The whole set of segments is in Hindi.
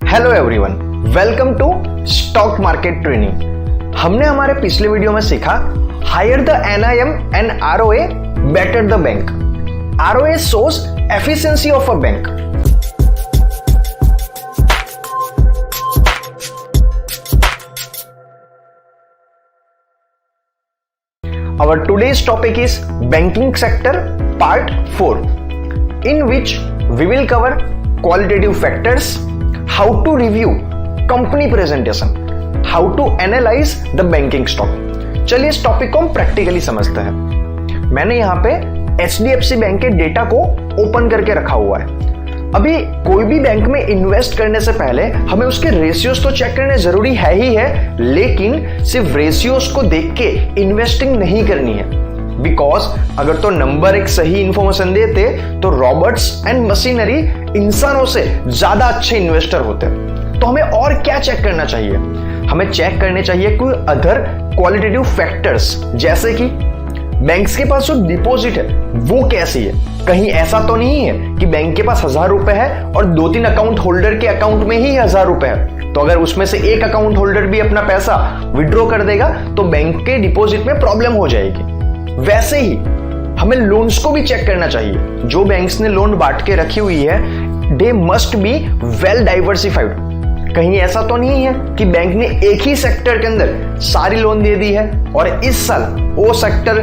Hello everyone, welcome to stock market training. हमने हमारे पिछले वीडियो में सीखा higher the NIM and ROA better the bank. ROA shows efficiency of a bank. Our today's topic is banking sector part 4, in which we will cover qualitative factors, how to review company presentation, how to analyze the banking stock। चलिए इस टॉपिक को हम प्रैक्टिकली समझते हैं। मैंने यहाँ पे HDFC बैंक के डेटा को ओपन करके रखा हुआ है। अभी कोई भी बैंक में इन्वेस्ट करने से पहले हमें उसके रेशियोज तो चेक करने जरूरी है ही है, लेकिन सिर्फ रेशियोज को देख के इन्वेस्टिंग नहीं करनी है। बिकॉज अगर तो नंबर एक सही इंफॉर्मेशन देते तो रॉबर्ट्स एंड मशीनरी इंसानों से ज्यादा अच्छे इन्वेस्टर होते। तो हमें और क्या चेक करना चाहिए? हमें चेक करने चाहिए कोई अदर क्वालिटेटिव फैक्टर्स, जैसे कि बैंक्स के पास जो डिपॉजिट है वो कैसी है। कहीं ऐसा तो नहीं है कि बैंक के पास 1000 रुपए है और 2-3 अकाउंट होल्डर के अकाउंट में ही 1000 रुपए है, तो अगर उसमें से एक अकाउंट होल्डर भी अपना पैसा विड्रॉ कर देगा तो बैंक के डिपॉजिट में प्रॉब्लम हो जाएगी। वैसे ही हमें लोन्स को भी चेक करना चाहिए। जो बैंक्स ने लोन बांट के रखी हुई है, they must be well diversified. कहीं ऐसा तो नहीं है कि बैंक ने एक ही सेक्टर के अंदर सारी लोन दे दी है और इस साल वो सेक्टर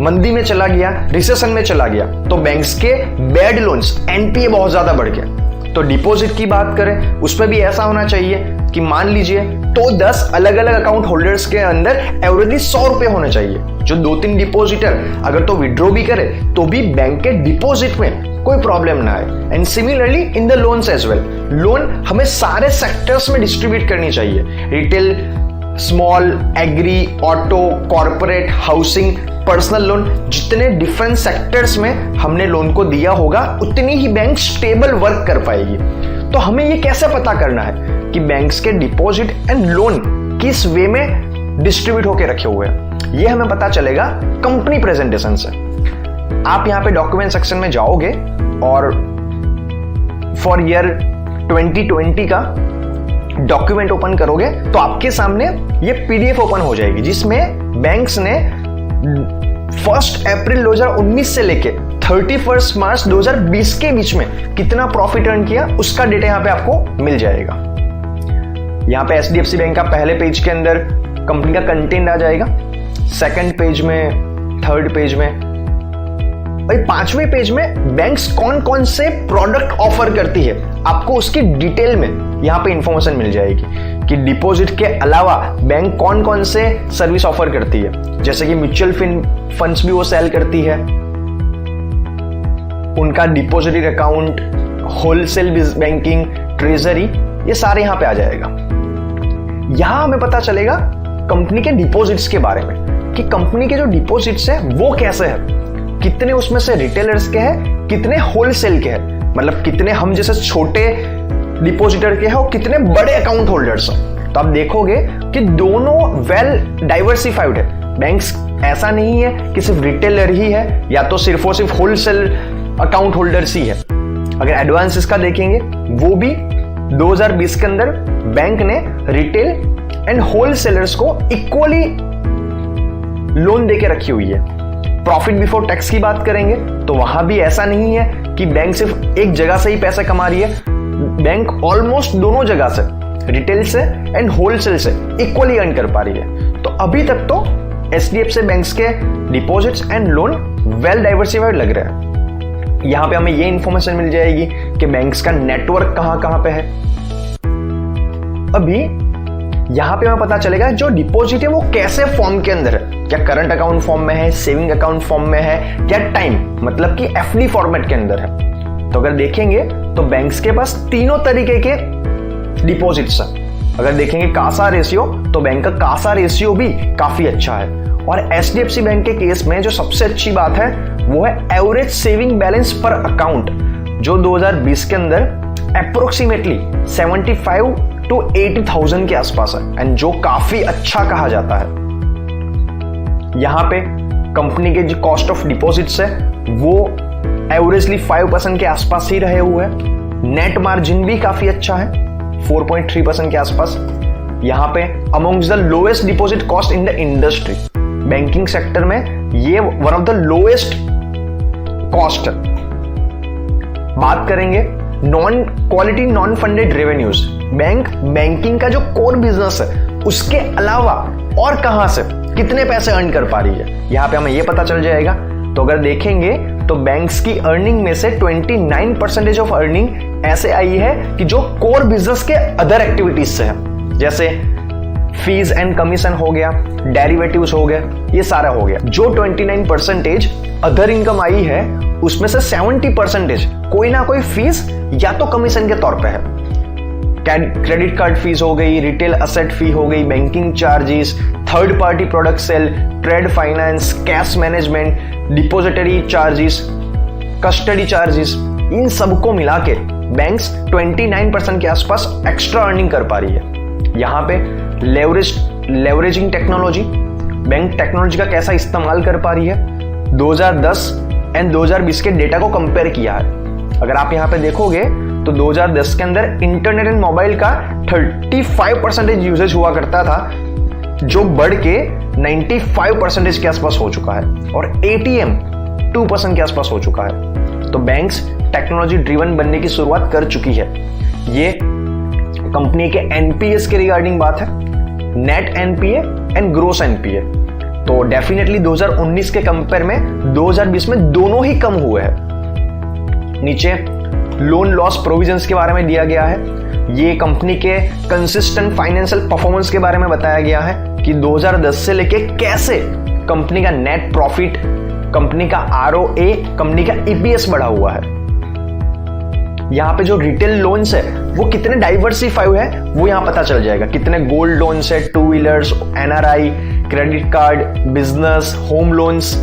मंदी में चला गया, रिसेशन में चला गया, तो बैंक्स के बैड लोन्स NPA बहुत ज्यादा बढ़ गया। तो डिपॉजिट की बात करें, उसमें भी ऐसा होना चाहिए कि मान लीजिए तो 10 अलग अलग अकाउंट होल्डर्स के अंदर एवरेजली 100 रुपए होने चाहिए। जो 2-3 डिपॉजिटर अगर तो विड्रॉ भी करे तो भी बैंक के डिपॉजिट में कोई प्रॉब्लम ना आए। And similarly in the loans as well, loan हमें सारे सेक्टर्स में डिस्ट्रीब्यूट करनी चाहिए। Retail, small, agri, auto, corporate, housing, personal loan, जितने डिफरेंट सेक्टर्स में हमने लोन को दिया होगा उतनी ही बैंक स्टेबल वर्क कर पाएगी। तो हमें ये कैसे पता करना है कि बैंक्स के डिपॉजिट एंड लोन किस वे में डिस्ट्रीब्यूट होके रखे हुए हैं? ये हमें पता चलेगा कंपनी प्रेजेंटेशन से। आप यहाँ पे डॉक्यूमेंट सेक्शन में जाओगे और फॉर ईयर 2020 का डॉक्यूमेंट ओपन करोगे तो आपके सामने ये PDF ओपन हो जाएगी, जिसमें बैंक्स ने 1 अप्रैल 2019 से लेके 31 मार्च 2020 के बीच में कितना प्रॉफिट अर्न किया उसका डेटा यहाँ पे आपको मिल जाएगा। यहाँ पे HDFC बैंक का पहले पेज के अंदर कंपनी का कंटेंट आ जाएगा, सेकंड पेज में, थर्ड पेज में, और 5वें पेज में बैंक्स कौन कौन से प्रोडक्ट ऑफर करती है आपको उसकी डिटेल में यहाँ पे इंफॉर्मेशन मिल जाएगी कि डिपॉजिट के अलावा बैंक कौन कौन से सर्विस ऑफर करती है। जैसे कि म्यूचुअल फंड्स भी वो सेल करती है, उनका depository account, wholesale banking, treasury, ये सारे यहाँ पे आ जाएगा। यहां हमें पता चलेगा कंपनी के डिपॉजिट्स के बारे में कि कंपनी के जो डिपॉजिट्स है वो कैसे है, कितने उसमें से रिटेलर्स के हैं, कितने होलसेल के हैं, मतलब कितने हम जैसे छोटे डिपॉजिटर के हैं और कितने बड़े अकाउंट होल्डर्स हैं। तो आप देखोगे कि दोनों वेल डाइवर्सिफाइड है। बैंक्स ऐसा नहीं है कि सिर्फ रिटेलर ही है या तो सिर्फ और सिर्फ होलसेल अकाउंट होल्डर्स ही है। अगर एडवांसेस का देखेंगे वो भी 2020 के अंदर बैंक ने रिटेल एंड होलसेलर्स को इक्वली लोन देके रखी हुई है। प्रॉफिट बिफोर टैक्स की बात करेंगे तो वहां भी ऐसा नहीं है कि बैंक सिर्फ एक जगह से ही पैसे कमा रही है। बैंक ऑलमोस्ट दोनों जगह से, रिटेल से एंड होलसेल से इक्वली अर्न कर पा रही है। तो अभी तक तो HDFC बैंक्स के deposits and loan well diversified लग रहे हैं। यहां पे हमें ये इंफॉर्मेशन मिल जाएगी कि बैंक्स का नेटवर्क कहां पे है। अभी यहां पे हमें पता चलेगा जो डिपॉजिट है वो कैसे फॉर्म के अंदर है, क्या करंट अकाउंट फॉर्म में है, सेविंग अकाउंट फॉर्म में है, क्या टाइम मतलब कि FD फॉर्मेट के अंदर है। तो अगर देखेंगे तो बैंक्स के पास तीनों तरीके के डिपॉजिट्स हैं। अगर देखेंगे कासा रेशियो तो बैंक का कासा रेशियो भी काफी अच्छा है। और HDFC बैंक के केस में जो सबसे अच्छी बात है वो है एवरेज सेविंग बैलेंस पर अकाउंट, जो 2020 के अंदर अप्रोक्सीमेटली 75 to 80,000 के आसपास है, एंड जो काफी अच्छा कहा जाता है। यहां पे कंपनी के जो कॉस्ट ऑफ डिपॉजिट्स है वो एवरेजली 5% के आसपास ही रहे हुए हैं। नेट मार्जिन भी काफी अच्छा है। 4.3% के आसपास। यहाँ पे amongst the lowest deposit cost in the industry, banking sector में ये one of the lowest cost है। बात करेंगे non quality non funded revenues, banking का जो कोर बिजनेस है उसके अलावा और कहां से कितने पैसे अर्न कर पा रही है, यहां पे हमें ये पता चल जाएगा। तो अगर देखेंगे तो बैंक्स की अर्निंग में से 29% ऑफ अर्निंग ऐसे आई है कि जो कोर बिजनेस के अदर एक्टिविटीज से है, जैसे फीस एंड कमीशन हो गया, डेरिवेटिव्स हो गए, ये सारा हो गया। जो 29% अदर इनकम आई है उसमें से 70% कोई ना कोई फीस या तो कमीशन के तौर पे है। क्रेडिट कार्ड फीस हो गई, रिटेल असेट फी हो गई, banking charges, third party product sale, trade finance, cash management, depository charges, custody charges, इन सबको मिला के बैंक्स 29% के आसपास एक्स्ट्रा अर्निंग कर पा रही है। यहाँ पे लेवरेजिंग टेक्नोलॉजी, बैंक टेक्नोलॉजी का कैसा इस्तेमाल कर पा रही है, 2010 एंड 2020 के डेटा को कंपेयर किया है। अगर आप यहाँ पे देखोगे तो 2010 के अंदर इंटरनेट एंड मोबाइल का 35% यूजेज हुआ करता था, जो बढ़ के 95% के आसपास हो चुका है, और ATM 2% के आसपास हो चुका है। तो बैंक्स टेक्नोलॉजी ड्रिवन बनने की शुरुआत कर चुकी है। ये कंपनी के NPS के रिगार्डिंग बात है, net NPA and gross NPA। तो डेफिनेटली 2019 के कंपेयर में 2020 में दोनों ही कम हुए हैं। नीचे लोन लॉस प्रोविजंस के बारे में दिया गया है। ये कंपनी के कंसिस्टेंट फाइनेंशियल परफॉर्मेंस के बारे में बताया गया है कि 2010 से लेके कैसे कंपनी का नेट प्रॉफिट, कंपनी का ROA, कंपनी का EPS बढ़ा हुआ है। यहाँ पे जो रिटेल लोन्स है वो कितने डाइवर्सिफाइड है वो यहाँ पता चल जाएगा। कितने गोल्ड लोन्स है, 2 wheelers, NRI, credit card, business, home loans,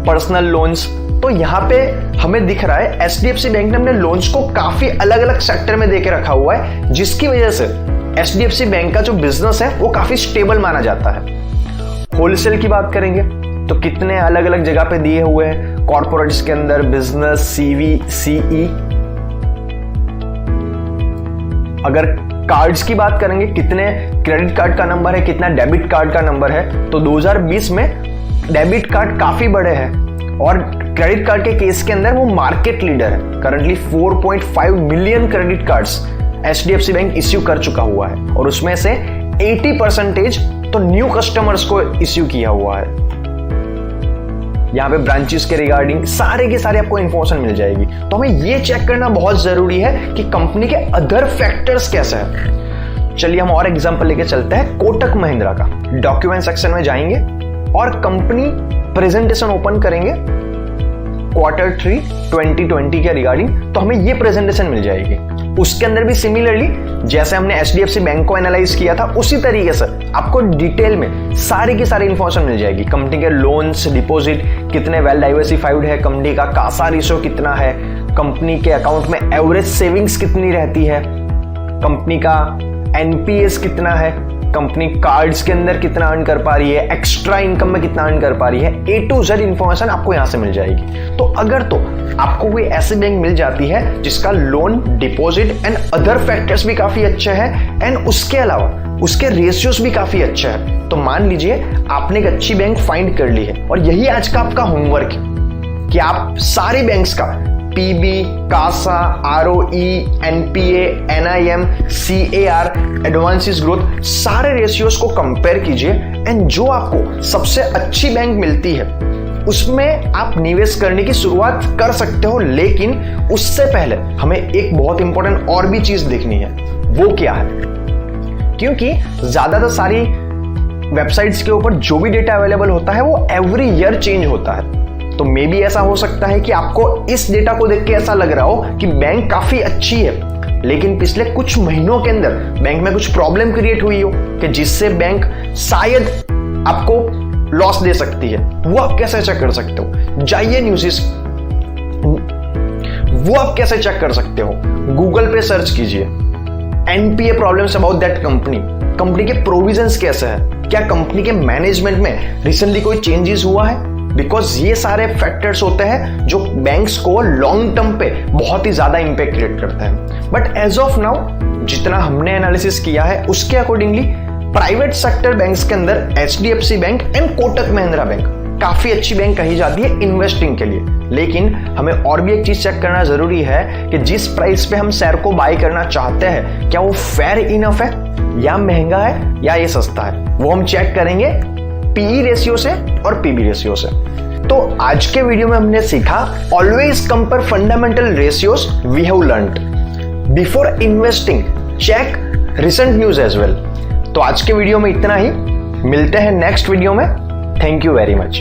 personal loans. तो यहाँ पे हमें दिख रहा है HDFC बैंक ने अपने लोन्स को काफी अलग अलग सेक्टर में देके रखा हुआ है, जिसकी वजह से HDFC बैंक का जो बिजनेस है वो काफी स्टेबल माना जाता है। होलसेल की बात करेंगे तो कितने अलग अलग जगह पे दिए हुए हैं, कॉर्पोरेट्स के अंदर, बिजनेस, CV, CE। अगर कार्ड्स की बात करेंगे, कितने क्रेडिट कार्ड का नंबर है, कितना डेबिट कार्ड का नंबर है, तो 2020 में डेबिट कार्ड काफी बड़े हैं, और क्रेडिट कार्ड के केस के अंदर वो मार्केट लीडर है। Currently 4.5 million credit cards HDFC bank issue कर चुका हुआ है, और उसमें से 80% तो न्यू कस्टमर्स को इश्यू किया हुआ है। यहाँ पे ब्रांचेस के रिगार्डिंग सारे के सारे आपको इंफॉर्मेशन मिल जाएगी। तो हमें ये चेक करना बहुत जरूरी है कि कंपनी के अदर फैक्टर्स कैसे हैं। चलिए हम और एग्जांपल लेके चलते हैं कोटक महिंद्रा का। डॉक्यूमेंट सेक्शन में जाएंगे और कंपनी प्रेजेंटेशन ओपन करेंगे Q3 2020 के रिगार्डिंग, तो हमें ये प्रेजेंटेशन मिल जाएगी। उसके अंदर भी सिमिलरली जैसे हमने HDFC बैंक को एनालाइज किया था, उसी तरीके से आपको डिटेल में सारी की सारी इंफॉर्मेशन मिल जाएगी। कंपनी के लोन्स, डिपॉजिट कितने वेल डाइवर्सिफाइड है, कंपनी का कासा रेशियो कितना है, कंपनी के अकाउंट में एवरेज सेविंग्स कितनी रहती है, कंपनी का NPS कितना है, कंपनी कार्ड्स के अंदर कितना अर्न कर पा रही है, एक्स्ट्रा इनकम में कितना अर्न कर पा रही है, A to Z इंफॉर्मेशन आपको यहां से मिल जाएगी। तो अगर तो आपको कोई ऐसी बैंक मिल जाती है जिसका loan, deposit and other factors भी काफी अच्छे हैं, एंड उसके अलावा उसके रेशियोज भी काफी अच्छे हैं, तो मान लीजिए आपने एक अच्छी बैंक फाइंड कर ली है। और यही आज का आपका होमवर्क है कि आप सारे बैंक्स का PB, CASA, ROE, NPA, NIM, CAR, advances growth, सारे रेशियोज को कंपेयर कीजिए, एंड जो आपको सबसे अच्छी बैंक मिलती है उसमें आप निवेश करने की शुरुआत कर सकते हो। लेकिन उससे पहले हमें एक बहुत इंपॉर्टेंट और भी चीज देखनी है। वो क्या है? क्योंकि ज्यादातर सारी वेबसाइट्स के ऊपर जो भी डेटा अवेलेबल होता है वो एवरी ईयर चेंज होता है। तो मे बी ऐसा हो सकता है कि आपको इस डेटा को देख के ऐसा लग रहा हो कि बैंक काफी अच्छी है, लेकिन पिछले कुछ महीनों के अंदर बैंक में कुछ प्रॉब्लम क्रिएट हुई हो कि जिससे बैंक शायद आपको लॉस दे सकती है। वो आप कैसे चेक कर सकते हो? जाइए न्यूज़, वो आप कैसे चेक कर सकते हो? गूगल पे सर्च कीजिए NPA problems about that company, company के प्रोविजंस कैसे हैं, क्या कंपनी के मैनेजमेंट में रिसेंटली कोई चेंजेस हुआ है। बिकॉज ये सारे फैक्टर्स होते हैं जो बैंक्स को लॉन्ग टर्म पे बहुत ही ज्यादा इंपैक्ट क्रिएट करते हैं। बट एज ऑफ नाउ जितना हमने एनालिसिस किया है उसके अकॉर्डिंगली प्राइवेट सेक्टर बैंक्स के अंदर HDFC bank and Kotak Mahindra bank काफी अच्छी बैंक कही जाती है इन्वेस्टिंग के लिए। लेकिन हमें और भी एक चीज चेक करना जरूरी है कि जिस प्राइस पे हम शेयर को बाय करना चाहते हैं क्या वो फेयर इनफ है या महंगा है या ये सस्ता है, वो हम चेक करेंगे PE रेशियो से और PB रेशियो से। तो आज के वीडियो में हमने सीखा always compare fundamental ratios we have learned before investing, check recent news as well. तो आज के वीडियो में इतना ही, मिलते हैं नेक्स्ट वीडियो में। Thank you very much.